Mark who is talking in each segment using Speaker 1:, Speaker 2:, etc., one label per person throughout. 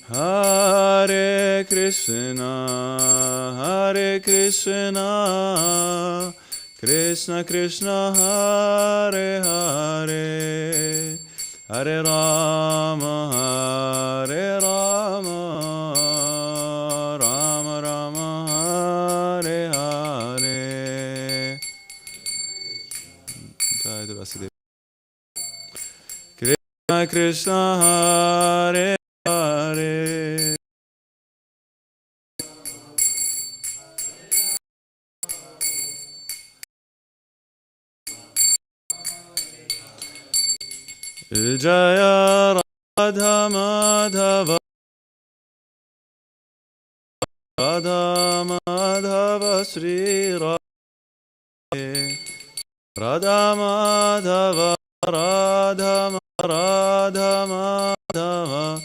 Speaker 1: Hare Krishna, Hare Krishna, Krishna Krishna, Hare Hare, Hare Rama, Hare Rama, Rama Rama, Hare Hare. Jai Durasade. Krishna Krishna, Hare Hare. Jaya Radha Madhava, Radha Madhava Sri Radhe, Radha Madhava, Radha Radha Madhava,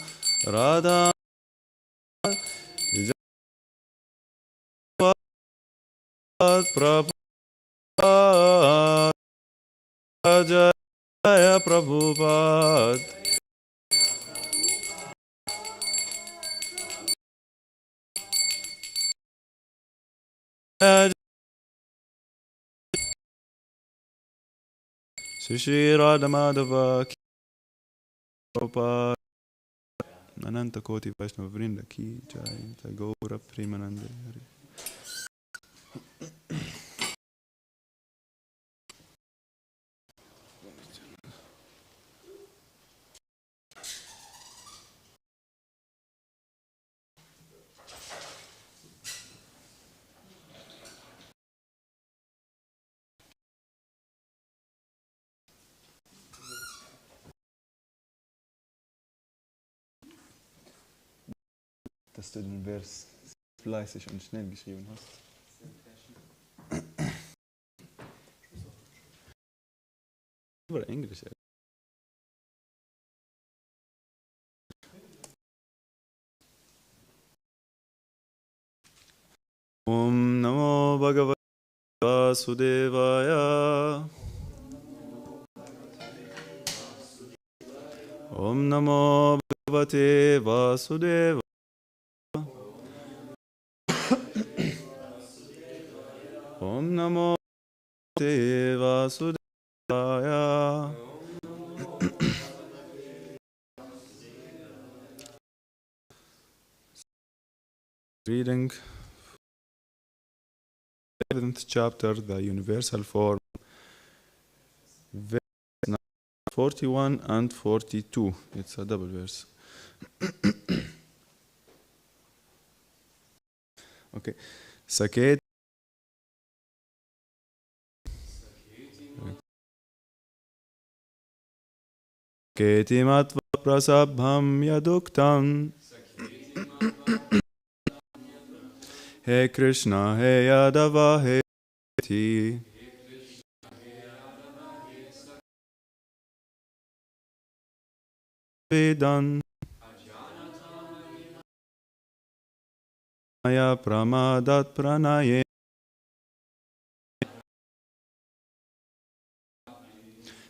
Speaker 1: Radha Jaya Prabhu, Jaya Prabhupada. Shri Radha Madhava Ki Prabhupada. Ananta Koti Vaishnava Vrinda Ki Jai. Tagora Premanande Hari. Dass du den Vers fleißig und schnell geschrieben hast. Oder Englisch, ey. Om Namo Bhagavate Vasudevaya. Om Namo Bhagavate Vasudevaya. Om Namo Bhagavate Vasudevaya. Reading 7th chapter, the universal form, verse 41 and 42. It's a double verse. Okay. Saket Keti matva prasabham yaduktam. He Krishna, He Yadava, He Ti. Vedan. Maya pramadat pranaye.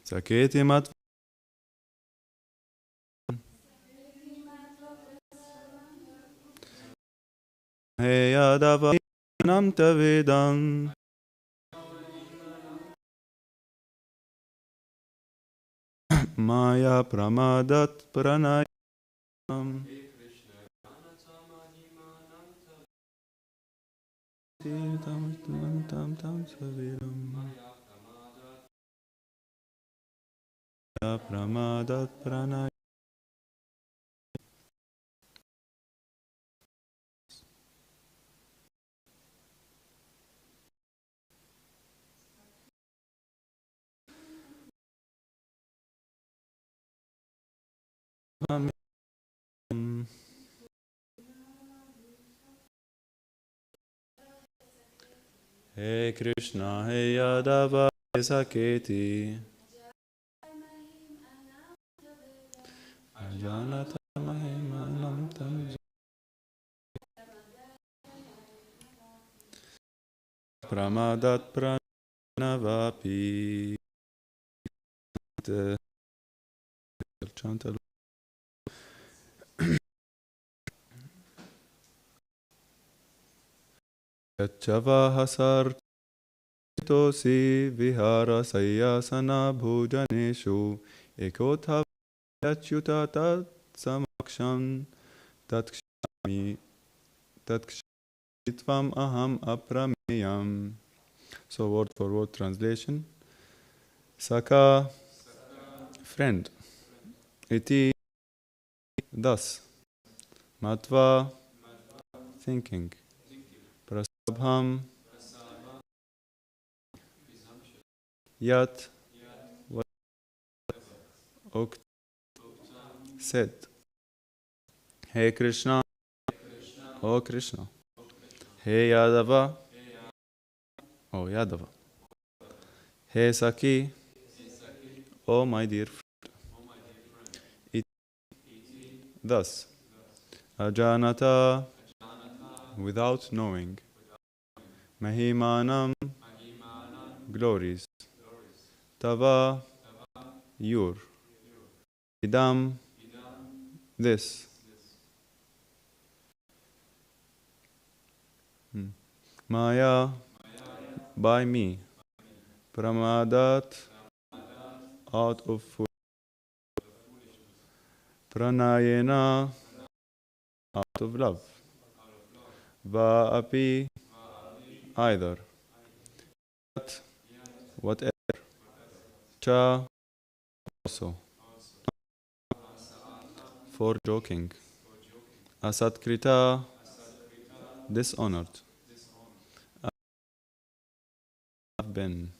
Speaker 1: Saketi matva. He Yadava, Nam Tavedan. Maya pramadat pranayam. Maya pramadat pranayam. He Krishna, He Yadava, He Saketi. Ajanata Mahimanam Tam Pramadat Pranavapi. Chant Yachavaha sarkitosi vihara sayyasana bhujaneshu ekotha yachyuta tat samaksham tatkshami tatkshitvam aham aprameyam. So word for word translation. Saka, friend. Iti, thus. Matva, thinking. Prasabham, yat, what Ukt, said. Hey Krishna, O Krishna. Hey Yadava, O Yadava. Hey Saki, O my dear friend. Iti, thus. Ajanata, without knowing. Mahimanam, glories. Tava, your. Idam, this. Maya, by me. Pramadat, out of food. Pranayena, out of love. Vaapi, either. Yat, whatever. Cha, also. For joking. Asatkrita, dishonored. Have been.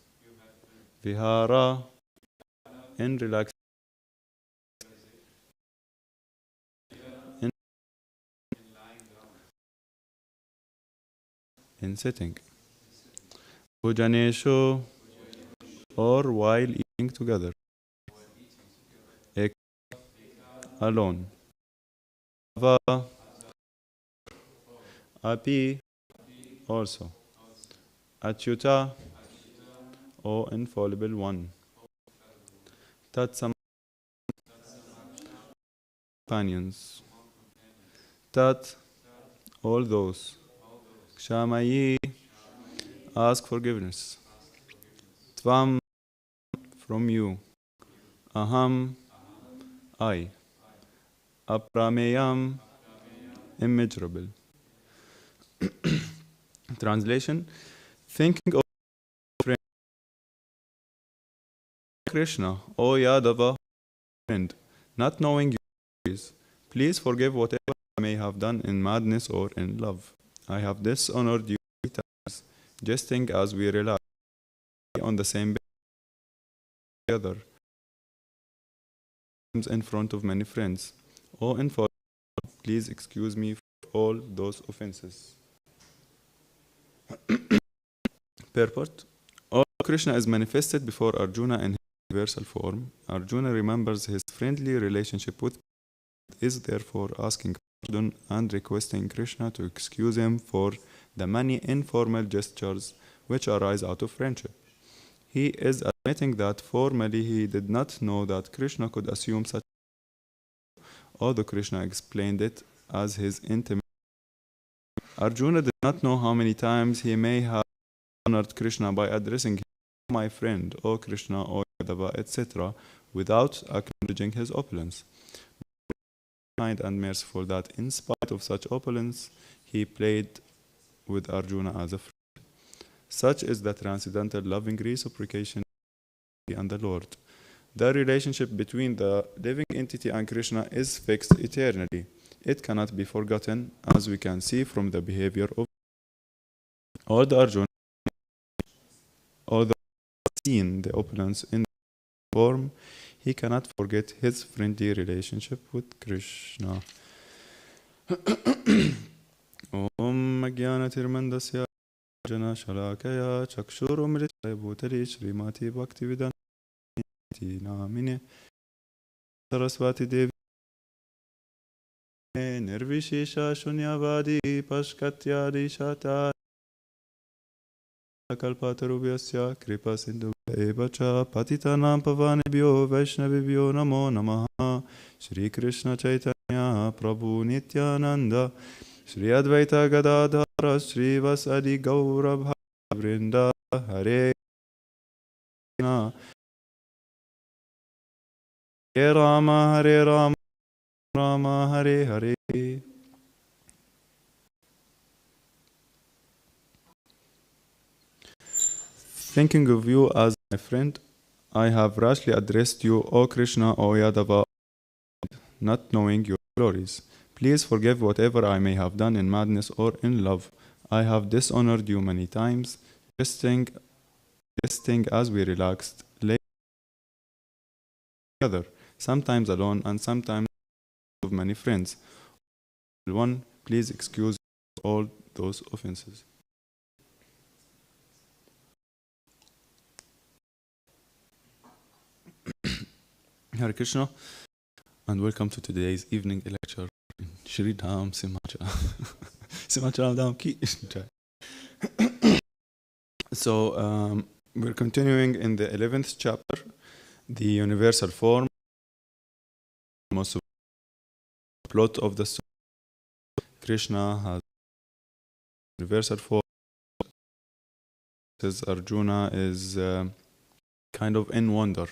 Speaker 1: Vihara, in relaxation. In sitting. Bhujaneshu, or while eating together. Ek, alone. Va, api, also. Achyuta, O infallible one. Tatsam, companions. Tat, all those. Kshamayi, ask forgiveness. Tvam, from you. Aham, I. Aprameyam, immeasurable. Translation. Thinking of friend Krishna, O Yadava, friend, not knowing your ways, please forgive whatever I may have done in madness or in love. I have dishonored you 3 times, jesting as we rely on the same bed together, in front of many friends. O infallible, please excuse me for all those offenses. Purport. O Krishna is manifested before Arjuna in his universal form. Arjuna remembers his friendly relationship with Krishna, is therefore asking pardon and requesting Krishna to excuse him for the many informal gestures which arise out of friendship. He is admitting that formally he did not know that Krishna could assume such, although Krishna explained it as his intimate. Arjuna did not know how many times he may have honored Krishna by addressing him, my friend, O Krishna, O Yadava, etc., without acknowledging his opulence. Kind and merciful that in spite of such opulence, he played with Arjuna as a friend. Such is the transcendental loving reciprocation and the Lord. The relationship between the living entity and Krishna is fixed eternally. It cannot be forgotten, as we can see from the behavior of all the Arjuna, although seen the opulence in form, he cannot forget his friendly relationship with Krishna. Om Jnanatirmandasya Jana Shalakaya Chakshurumritaya Bhutali Srimati Bhaktivedanta Namine Saraswati Devi Nirvishesha Shunyavadi Pashkatyadi Shata Kalpatarubhyasya Kripa Sindhu Evacha Patitanam Pavanebhyo Vaishnavibhyo Namo Namaha Shri Krishna Chaitanya Prabhu Nityananda Shri Advaita Gadadhar Srivasadi Gaurabha Vrinda Hare Krishna Hare Rama Rama Hare Hare. Thinking of you as my friend, I have rashly addressed you, O Krishna, O Yadava, not knowing your glories. Please forgive whatever I may have done in madness or in love. I have dishonored you many times, resting as we relaxed, lay together, sometimes alone and sometimes with many friends. One, please excuse all those offenses. Hare Krishna, and welcome to today's evening lecture in Shri Dham Simhacha. Simhacha Dham Ki Jai. So, we're continuing in the 11th chapter, the universal form. Most of the plot of the story, Krishna has universal form. Says Arjuna is kind of in wonder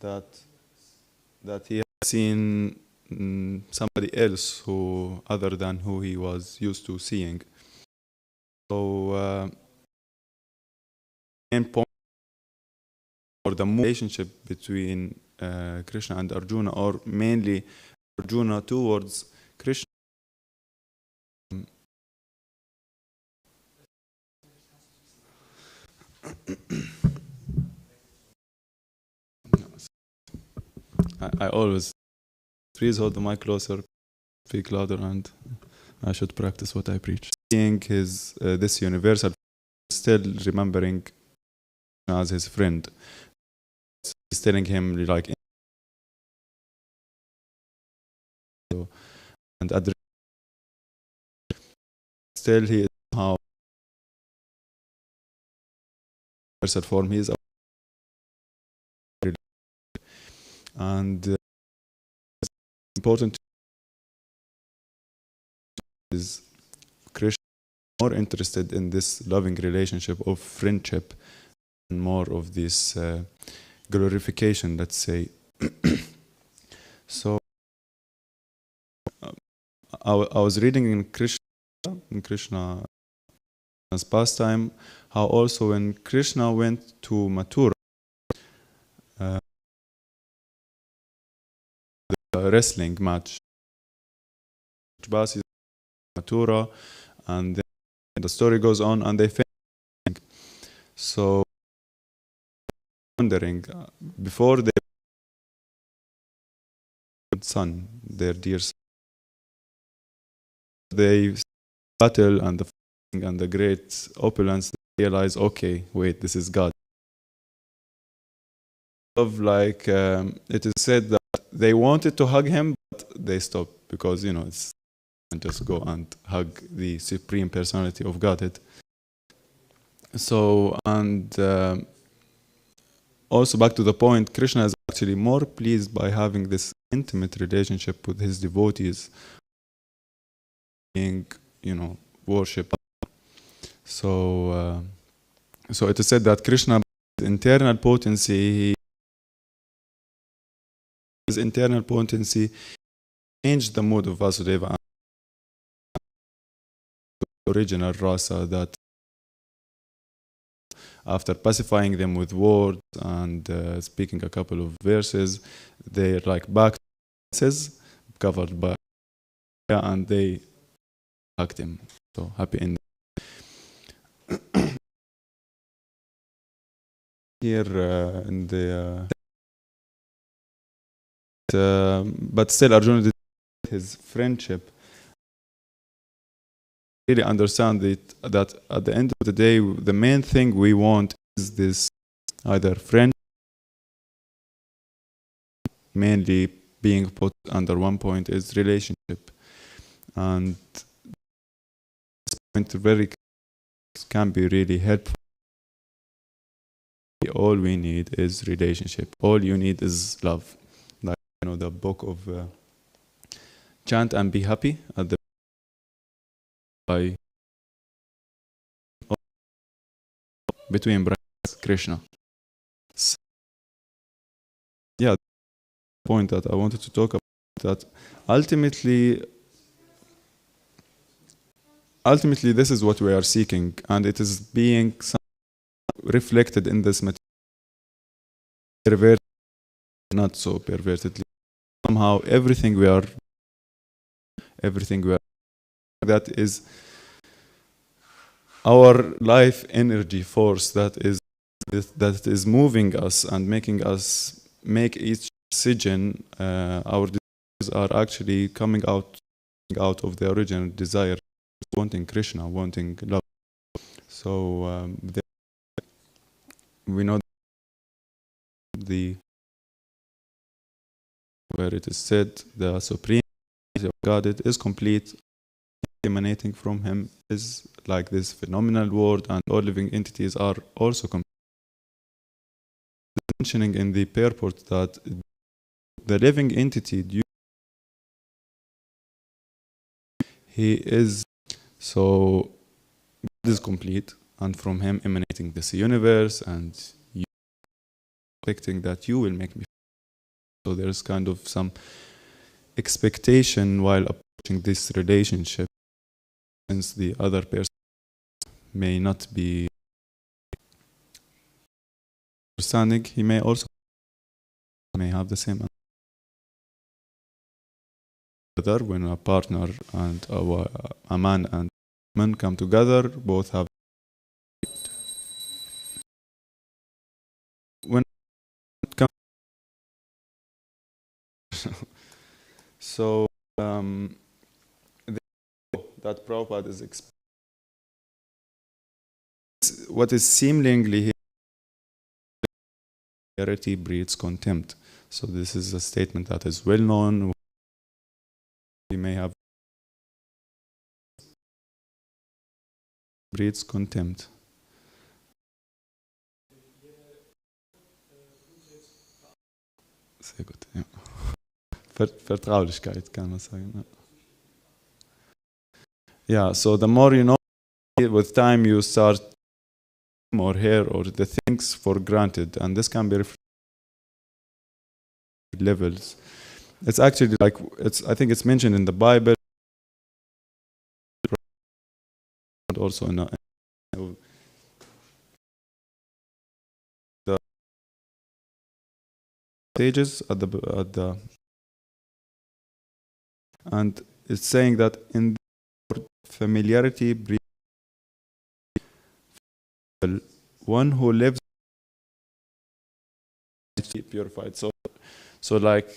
Speaker 1: that he has seen somebody else who other than who he was used to seeing. So main point or the relationship between Krishna and Arjuna, or mainly Arjuna towards Krishna. I always please hold the mic closer, speak louder, and I should practice what I preach. Seeing his this universal, still remembering as his friend, he's telling him like, and at the still he is somehow universal form. He is and important is Krishna more interested in this loving relationship of friendship and more of this glorification, let's say. So I was reading in Krishna's pastime how also when Krishna went to Mathura, the wrestling match, Mathura, and then the story goes on and they finish. So wondering before they son, their dear son, they battle and the great opulence, they realize, okay, wait, this is God. Of like it is said that they wanted to hug him, but they stopped because it's just go and hug the supreme personality of Godhead. So and also back to the point, Krishna is actually more pleased by having this intimate relationship with his devotees, being worshipped. So so it is said that Krishna, internal potency, his internal potency changed the mood of Vasudeva, the original rasa, that after pacifying them with words and speaking a couple of verses, they're like back to senses, covered by and they hugged him. So happy ending. Here in the but still Arjuna did his friendship. Really understand that at the end of the day, the main thing we want is this either friend, mainly being put under one point is relationship, and this point very can be really helpful. All we need is relationship. All you need is love. Like the book of chant and be happy at the by between brackets Krishna. So, yeah, the point that I wanted to talk about, that ultimately this is what we are seeking, and it is being reflected in this material, perverted, not so pervertedly. Somehow everything we are, that is our life energy force, that is moving us and making us make each decision. Our desires are actually coming out of the original desire, wanting Krishna, wanting love. So we know the where it is said the supreme of God, it is complete, emanating from him is like this phenomenal world, and all living entities are also mentioning in the purport that the living entity, he is, so God is complete, and from him emanating this universe, and you expecting that you will make me. So there's kind of some expectation while approaching this relationship, since the other person may not be understanding, he may also have the same. When a partner and a man and woman come together, both have, when it comes so that Prabhupada is what is seemingly here breeds contempt. So this is a statement that is well known. We may have breeds contempt. Sehr gut, ja. Vertraulichkeit kann man sagen. Yeah, so the more you know, with time you start more here or the things for granted, and this can be levels. It's actually like, I think it's mentioned in the Bible, and also in the stages at the and it's saying that in familiarity breeds one who lives purified. So like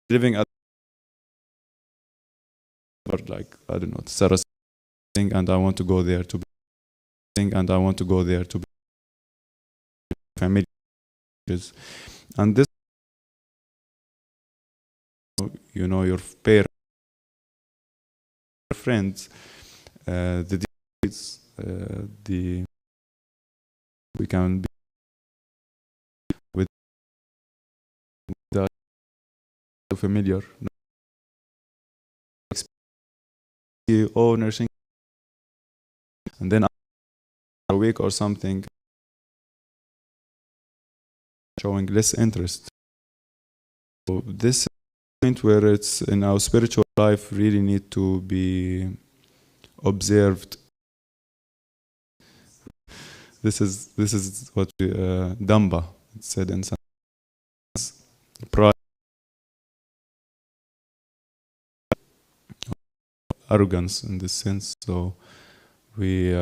Speaker 1: living at, or like, I don't know, Sarah thing, and I want to go there to be thing, and I want to go there to be familiar. And this, you know, your parents, friends, the deeds, we can be with the familiar, nursing, and then a week or something showing less interest. So this point where it's in our spiritual life really need to be observed. This is what Damba said in some pride, arrogance in this sense. So we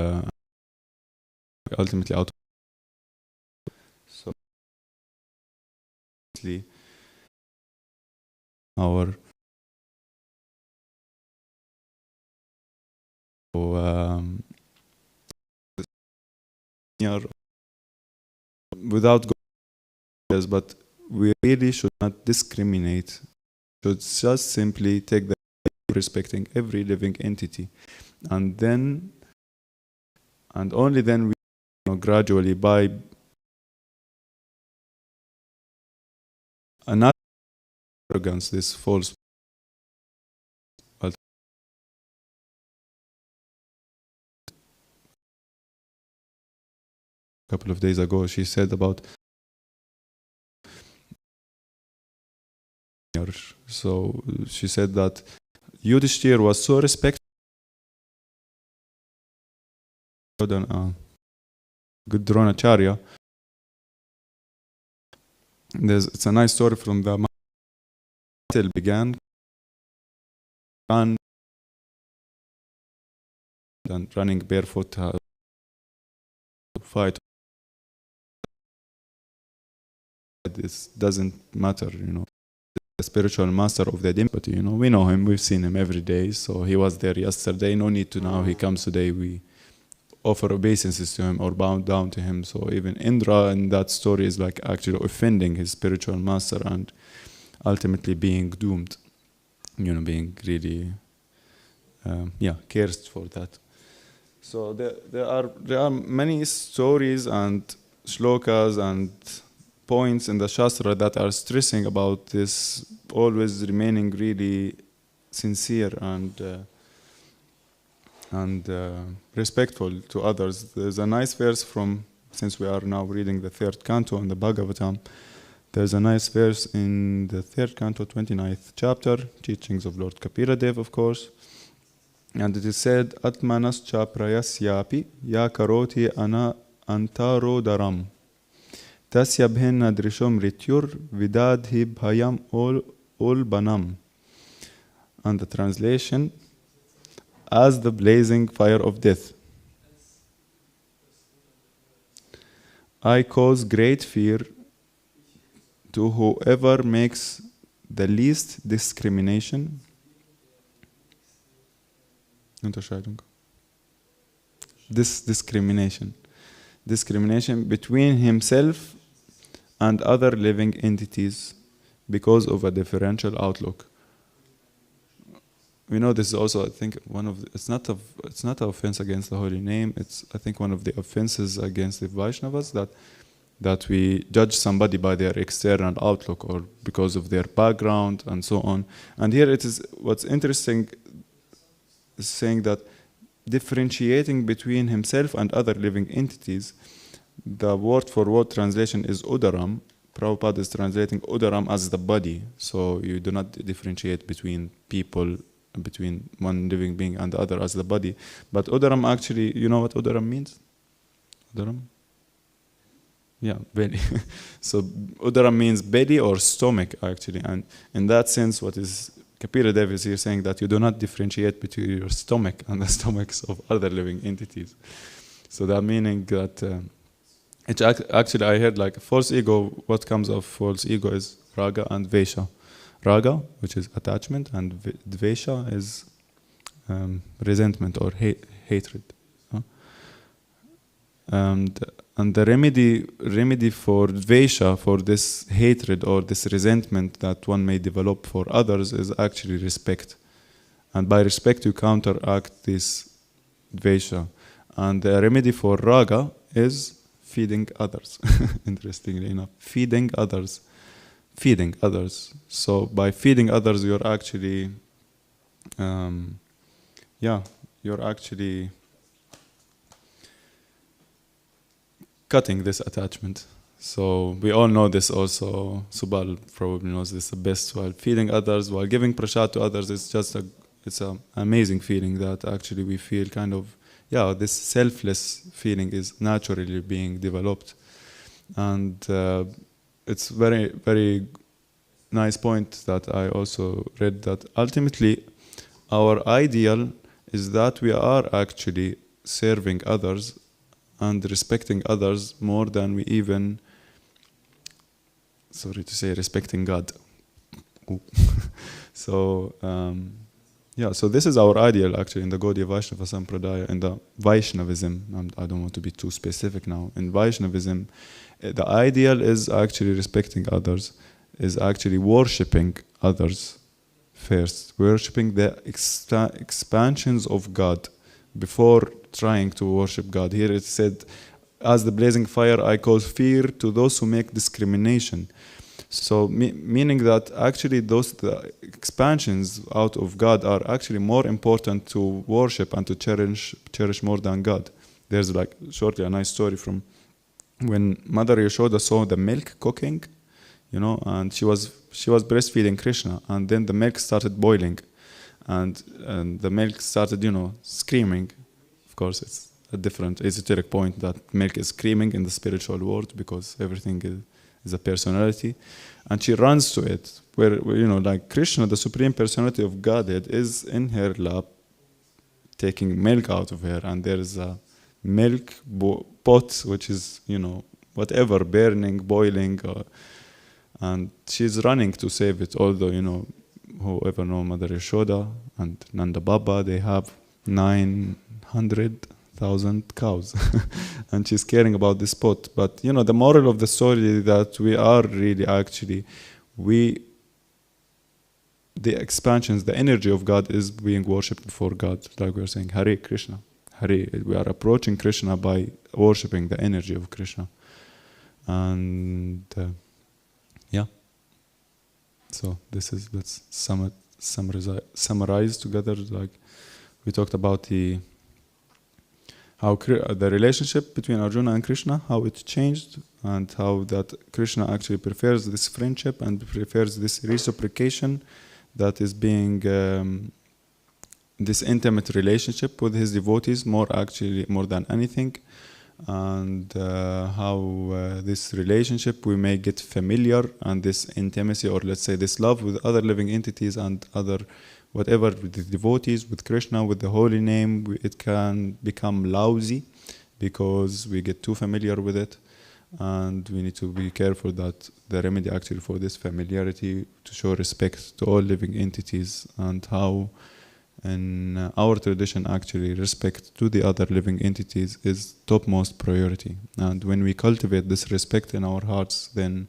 Speaker 1: ultimately out. So our without goals, but we really should not discriminate. Should just simply take the respecting every living entity, and then and only then we gradually by another arrogance, this false couple of days ago. She said about, so she said that Yudhishthir was so respected than good Dronacharya. It's a nice story from the battle began and running barefoot to fight. This doesn't matter, the spiritual master of the demon, but we know him, we've seen him every day, so he was there yesterday, no need to now he comes today, we offer obeisances to him or bow down to him. So even Indra in that story is like actually offending his spiritual master and ultimately being doomed, being really cursed for that. So there are many stories and shlokas and points in the Shastra that are stressing about this always remaining really sincere and respectful to others. There's a nice verse since we are now reading the third canto in the Bhagavatam, there's a nice verse in the third canto, 29th chapter, teachings of Lord Kapila, of course. And it is said, Atmanascha prayasyapi ya karoti ana antaro daram. Tasya bhenna drishom rityur vidadhi bhayam ol banam. And the translation, as the blazing fire of death. I cause great fear to whoever makes the least discrimination. Discrimination between himself and other living entities because of a differential outlook. We know this is also, I think, it's not an offense against the holy name. It's, I think, one of the offenses against the Vaishnavas that we judge somebody by their external outlook or because of their background and so on. And here it is, what's interesting is saying that differentiating between himself and other living entities, the word for word translation is udaram. Prabhupada is translating udaram as the body. So you do not differentiate between people, between one living being and the other as the body. But udaram actually, you know what udaram means? Udaram? Yeah, belly. So udaram means belly or stomach actually. And in that sense, what is Kapila Dev is here saying that you do not differentiate between your stomach and the stomachs of other living entities. So that meaning that actually I heard like false ego, what comes of false ego is raga and vesha. Raga, which is attachment, and dvesha is resentment or hatred. And the remedy for dvesha, for this hatred or this resentment that one may develop for others, is actually respect. And by respect you counteract this dvesha. And the remedy for raga is feeding others. Interestingly enough, feeding others. So by feeding others, you're actually, cutting this attachment. So we all know this also. Subal probably knows this the best. While feeding others, while giving prasad to others, it's an amazing feeling that actually we feel kind of, this selfless feeling is naturally being developed. And it's very, very nice point that I also read, that ultimately our ideal is that we are actually serving others and respecting others more than we even, respecting God. So, so this is our ideal actually in the Gaudiya Vaishnava Sampradaya, in the Vaishnavism. I don't want to be too specific now. In Vaishnavism, the ideal is actually respecting others, is actually worshipping others first, worshipping the expansions of God before trying to worship God. Here it said, as the blazing fire, I cause fear to those who make discrimination. So meaning that actually the expansions out of God are actually more important to worship and to cherish more than God. There's like shortly a nice story from when Mother Yashoda saw the milk cooking, and she was breastfeeding Krishna, and then the milk started boiling, and the milk started, screaming. Of course, it's a different esoteric point that milk is screaming in the spiritual world because everything is a personality, and she runs to it. Where like Krishna, the supreme personality of Godhead, is in her lap, taking milk out of her, and there is a milk pot which is whatever, burning, boiling, and she's running to save it. Although whoever know Mother Yashoda and Nanda Baba, they have 900,000 cows, and she's caring about this pot. But the moral of the story is that we are really actually the expansions, the energy of God is being worshipped before God, like we are saying, Hare Krishna, Hare. We are approaching Krishna by worshipping the energy of Krishna, and yeah. So let's summarize together. Like we talked about the relationship between Arjuna and Krishna, how it changed, and how that Krishna actually prefers this friendship and prefers this reciprocation that is being this intimate relationship with his devotees more than anything, and how this relationship we may get familiar, and this intimacy, or let's say this love with other living entities and other whatever, with the devotees, with Krishna, with the holy name, it can become lousy because we get too familiar with it. And we need to be careful that the remedy actually for this familiarity, to show respect to all living entities, and how in our tradition actually respect to the other living entities is topmost priority. And when we cultivate this respect in our hearts, then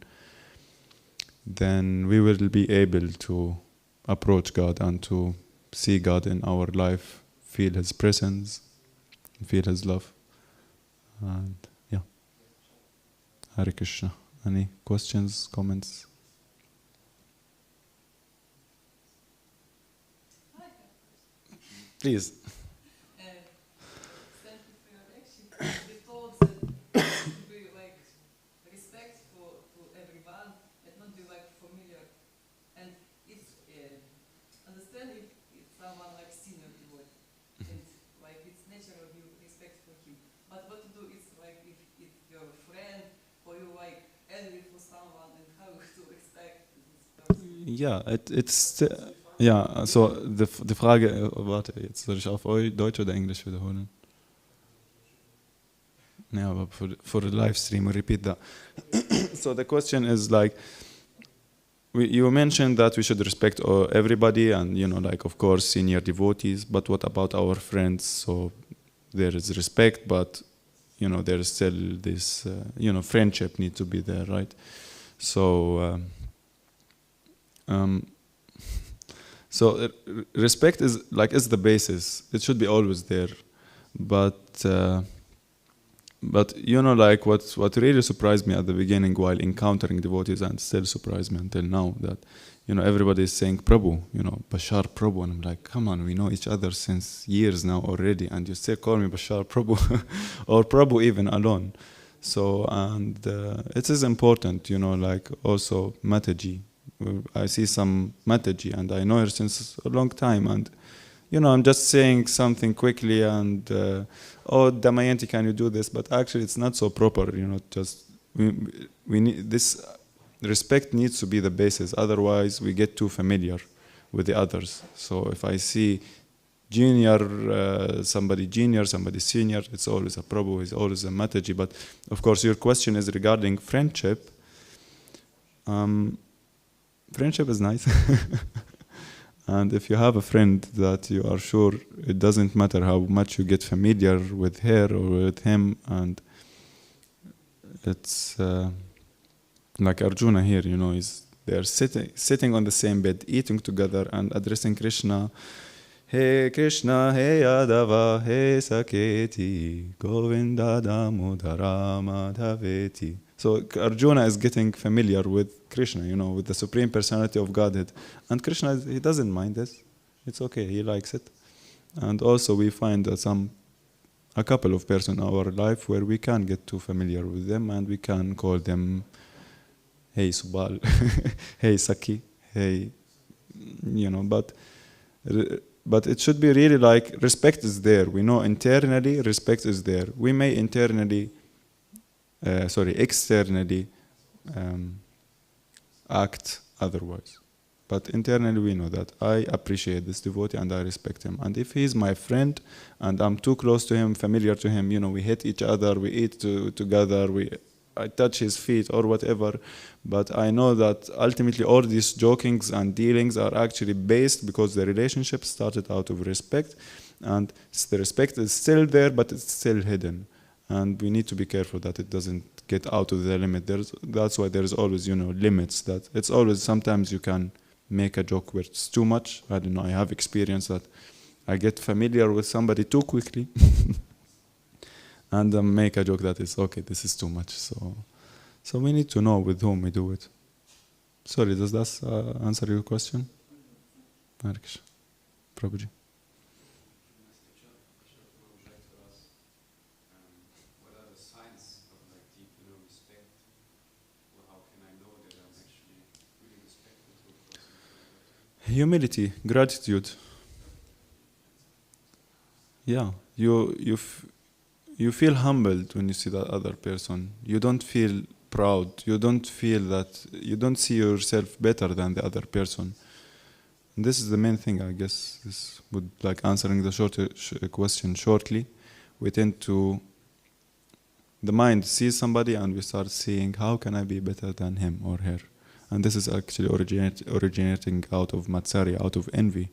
Speaker 1: we will be able to approach God and to see God in our life, feel His presence, feel His love. And yeah. Hare Krishna. Any questions, comments? Please.
Speaker 2: Thank you for your lecture. We thought that we respect to everyone and not be familiar. And it's understand if someone senior devotee, and it's natural you respect for him. But what to do is if you're a friend or you envy for someone, and how to respect this person.
Speaker 1: Ja, it's ja, so die Frage, warte, jetzt soll ich auf Deutsch oder Englisch wiederholen? Yeah, but for the live stream, we repeat that. So the question is you mentioned that we should respect everybody, and of course senior devotees. But what about our friends? So there is respect, but there is still this friendship need to be there, right? So so respect is the basis. It should be always there, but what really surprised me at the beginning while encountering devotees, and still surprised me until now, that everybody is saying Prabhu, Bashar Prabhu, and I'm like, come on, we know each other since years now already, and you still call me Bashar Prabhu, or Prabhu even alone. So and it is important, also Mataji. I see some Mataji, and I know her since a long time, and I'm just saying something quickly, and oh, Damayanti, can you do this? But actually, it's not so proper. Just we need this respect needs to be the basis. Otherwise, we get too familiar with the others. So if I see somebody junior, somebody senior, it's always a Prabhu, it's always a Mataji. But of course, your question is regarding friendship. Friendship is nice. And if you have a friend that you are sure it doesn't matter how much you get familiar with her or with him, and it's like Arjuna here, they're sitting on the same bed, eating together and addressing Krishna. Hey Krishna, hey Yadava, hey Saketi, Govinda Damodara Madhaveti. So Arjuna is getting familiar with Krishna, with the Supreme Personality of Godhead. And Krishna, he doesn't mind this. It's okay, he likes it. And also we find that some a couple of persons in our life where we can get too familiar with them and we can call them, hey Subal, hey Saki, hey, but it should be really like respect is there. We know internally respect is there. We may externally act otherwise. But internally we know that I appreciate this devotee and I respect him. And if he's my friend and I'm too close to him, familiar to him, we hit each other, we eat together, I touch his feet or whatever, but I know that ultimately all these jokings and dealings are actually based because the relationship started out of respect, and the respect is still there, but it's still hidden. And we need to be careful that it doesn't get out of the limit. That's why there's always, limits. That it's always, sometimes you can make a joke where it's too much. I don't know, I have experienced that I get familiar with somebody too quickly and make a joke that is, okay, this is too much. So we need to know with whom we do it. Sorry, does that answer your question? Harish, Prabhuji. Humility, gratitude. Yeah, you feel humbled when you see that other person. You don't feel proud. You don't feel that you don't see yourself better than the other person. And this is the main thing, I guess. This would like answering the question shortly. We tend to the mind sees somebody and we start seeing how can I be better than him or her. And this is actually originating out of Matsarya, out of envy.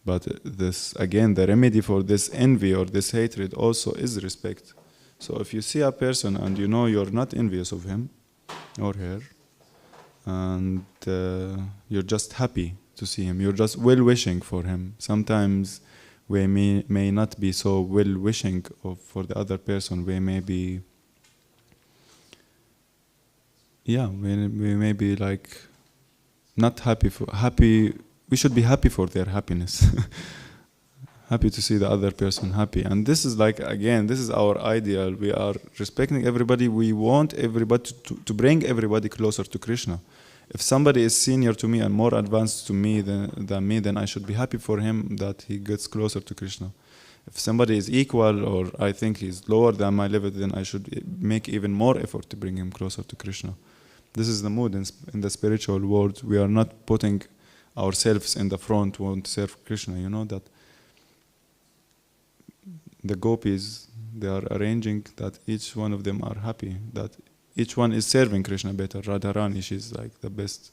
Speaker 1: But this, again, the remedy for this envy or this hatred also is respect. So if you see a person and you know you're not envious of him or her, and you're just happy to see him, you're just well-wishing for him. Sometimes we may not be so well-wishing for the other person. We may be we may be like not happy. We should be happy for their happiness. Happy to see the other person happy. And this is like, again, this is our ideal. We are respecting everybody. We want everybody to bring everybody closer to Krishna. If somebody is senior to me and more advanced to me than me, then I should be happy for him that he gets closer to Krishna. If somebody is equal or I think he's lower than my level, then I should make even more effort to bring him closer to Krishna. This is the mood in the spiritual world. We are not putting ourselves in the front to serve Krishna. You know that the gopis, they are arranging that each one of them are happy, that each one is serving Krishna better. Radharani, she's like the best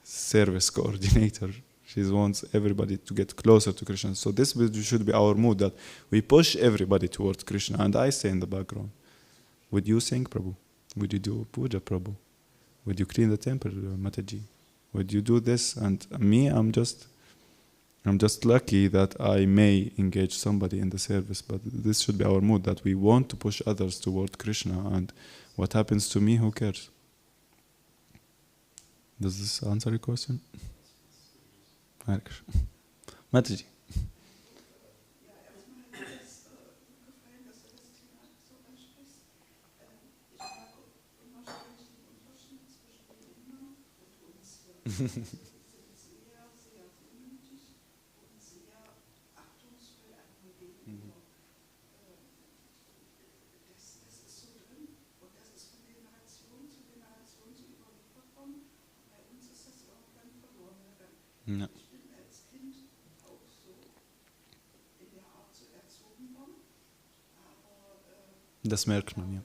Speaker 1: service coordinator. She wants everybody to get closer to Krishna. So this should be our mood, that we push everybody towards Krishna. And I stay in the background. Would you sing, Prabhu? Would you do puja, Prabhu? Would you clean the temple, Mataji? Would you do this? And me, I'm just lucky that I may engage somebody in the service. But this should be our mood, that we want to push others toward Krishna. And what happens to me, who cares? Does this answer your question? Mataji. Ja. Das merkt man, ja.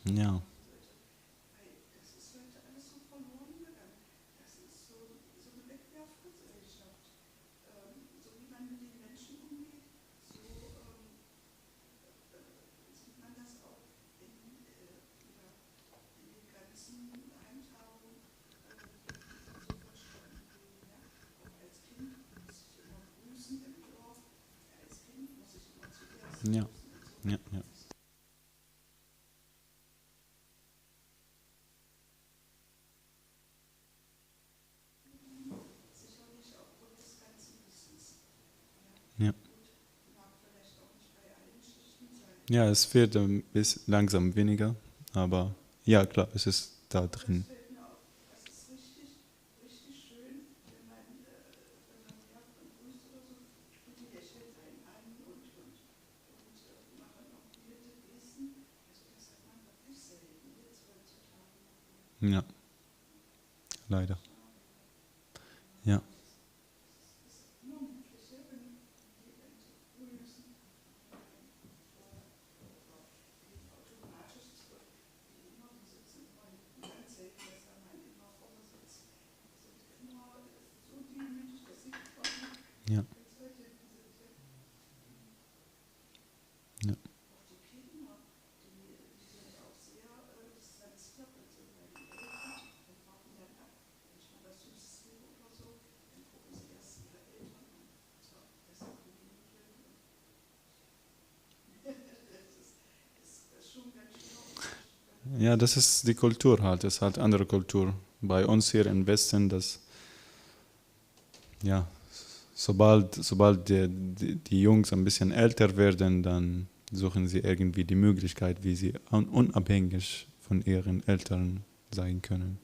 Speaker 1: Ja.
Speaker 3: Weil das ist heute alles so verloren gegangen. Das ist so eine Wegwerfgesellschaft. So wie man mit den Menschen umgeht, so sieht man das auch in den ganzen Handhabungen, die so verstanden werden. Ja? Auch als Kind muss ich immer grüßen im Dorf. Als Kind muss ich immer zuerst
Speaker 1: Ja.
Speaker 3: grüßen und so.
Speaker 1: Ja, ja.
Speaker 3: Sicherlich aufgrund des ganzen Wissens.
Speaker 1: Ja.
Speaker 3: Gut, mag vielleicht auch nicht bei allen Schichten sein.
Speaker 1: Ja, es wird langsam weniger, aber ja, klar, es ist da drin.
Speaker 3: Das fällt mir auf. Das ist richtig, richtig schön, wenn man jemanden grüßt oder so und die lächeln einen an und machen auch nette Gesten. Also das hat man wirklich selten jetzt heutzutage.
Speaker 1: Ja, leider. Ja.
Speaker 3: Das ist immer möglicher, wenn jemand grüßen automatisch zurück. Die immer, die sitzen immer ganz selten, dass da man immer vorne sitzt. Die sind immer so demütig, dass sie kommen.
Speaker 1: Ja.
Speaker 3: Ganz weit hinten sind, ja.
Speaker 1: Ja.
Speaker 3: Auch die Kinder, die sind auch sehr distanziert und sind bei den Eltern und warten dann ab. Wenn ich mal was Süßes gebe oder so, dann gucken sie erst ihre Eltern an. So, das machen die nicht wirklich. Das ist schon ganz schön.
Speaker 1: Ja, das ist die Kultur halt, das ist halt andere Kultur. Bei uns hier im Westen, das, ja, sobald die Jungs ein bisschen älter werden, dann suchen sie irgendwie die Möglichkeit, wie sie unabhängig von ihren Eltern sein können.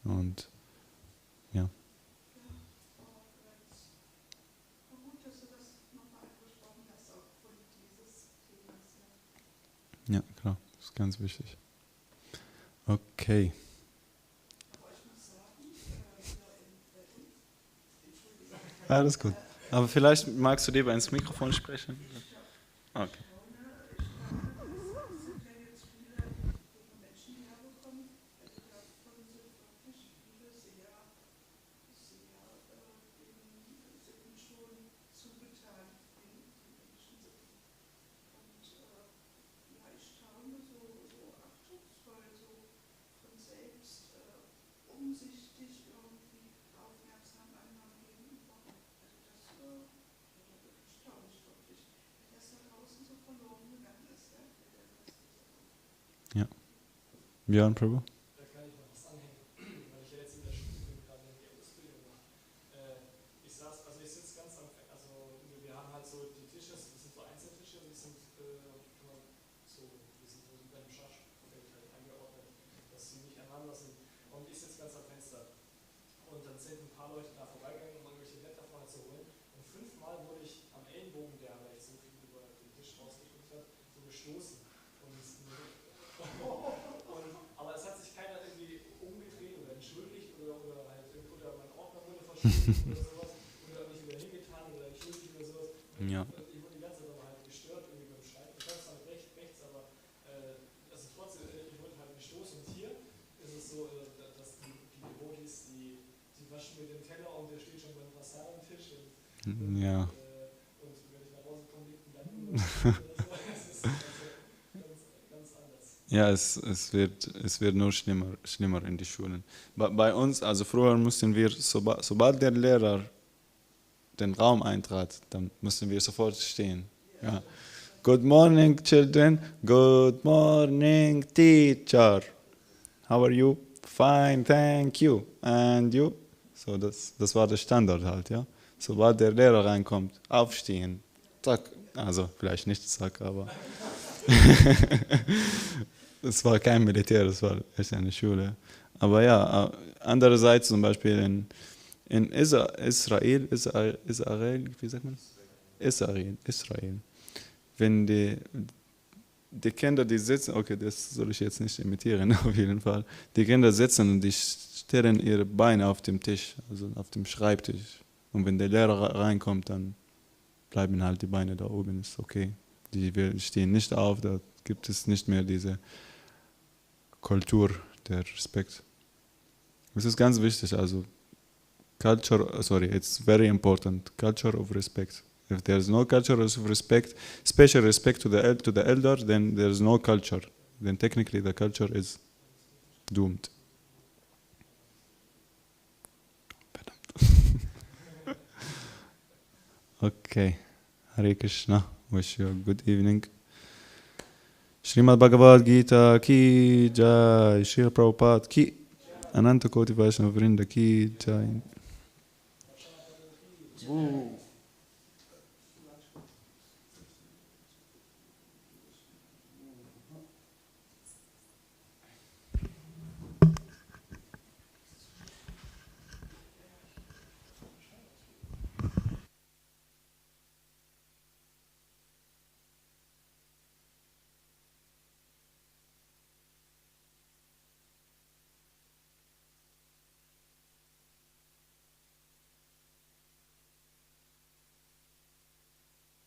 Speaker 1: Und ja.
Speaker 3: Gut, dass du das nochmal angesprochen hast, aufgrund dieses Themas.
Speaker 1: Ja, klar, das ist ganz wichtig. Okay.
Speaker 3: Aber ich muss sagen, hier bei uns, Entschuldigung,
Speaker 1: Alles gut. Aber vielleicht magst du lieber ins Mikrofon sprechen? Okay.
Speaker 3: es sind ja jetzt viele junge Menschen hergekommen, also davon sind wirklich viele sehr sind schon zugetan, den Menschen sind. Und ja, ich staune so achtungsvoll, so von selbst umsichtig irgendwie aufmerksam anderen gegenüber. Also das staune ich wirklich, wie das da draußen so verloren gegangen ist. Ja?
Speaker 1: Ja. Björn, Prabhu?
Speaker 4: Da kann ich noch was anhängen, weil ich ja jetzt in der Schule bin, gerade in der Ausbildung mache. Ich sitze ganz am, also wir haben halt so die Tische, das sind so Einzeltische, die sind, kann man so, die sind so wie beim Bashar-Feld halt eingeordnet, dass sie nicht aneinander sind. Und ich sitze ganz am Fenster. Und dann sind ein paar Leute da vorbeigegangen, um irgendwelche Blätter vorne zu holen. Und 5-mal wurde ich am Ellenbogen, der vielleicht so viel über den Tisch rausgedrückt hat, so gestoßen. Aber es hat sich keiner irgendwie umgedreht oder entschuldigt oder mein Ordner wurde verschwunden oder sowas oder mich wieder hingetan oder entschuldigt oder sowas.
Speaker 1: Ja.
Speaker 4: Ich wurde die ganze Zeit aber halt gestört irgendwie beim Schreiben. Ich habe es dann rechts, aber also trotzdem, ich wurde halt gestoßen. Und hier ist es so, dass die Devotees, die waschen mir den Teller und der steht schon beim Bashar am Tisch.
Speaker 1: Ja.
Speaker 4: Und wenn ich nach Hause komme, liegt ein Lappen oder so. Das ist ganz anders.
Speaker 1: Ja, es wird nur schlimmer in die Schulen. Bei uns, also früher mussten wir, sobald der Lehrer den Raum eintrat, dann mussten wir sofort stehen. Ja. Good morning, children. Good morning, teacher. How are you? Fine, thank you. And you? So, das war der Standard halt, ja. Sobald der Lehrer reinkommt, aufstehen. Zack. Also, vielleicht nicht zack, aber... Es war kein Militär, das war echt eine Schule. Aber ja, andererseits zum Beispiel in Israel, wie sagt man? Israel. Wenn die Kinder, die sitzen, okay, das soll ich jetzt nicht imitieren, auf jeden Fall. Die Kinder sitzen und die stellen ihre Beine auf dem Tisch, also auf dem Schreibtisch. Und wenn der Lehrer reinkommt, dann bleiben halt die Beine da oben, ist okay. Die stehen nicht auf, da gibt es nicht mehr diese Kultur der Respekt. Das ist ganz wichtig, also it's very important, culture of respect. If there's no culture of respect, special respect to the elder, then there's no culture. Then technically the culture is doomed. Okay. Hare Krishna. Wish you a good evening. Srimad Bhagavad-Gita ki jai. Srila Prabhupada ki. Ananta Koti Vaishnava Vrinda ki jai.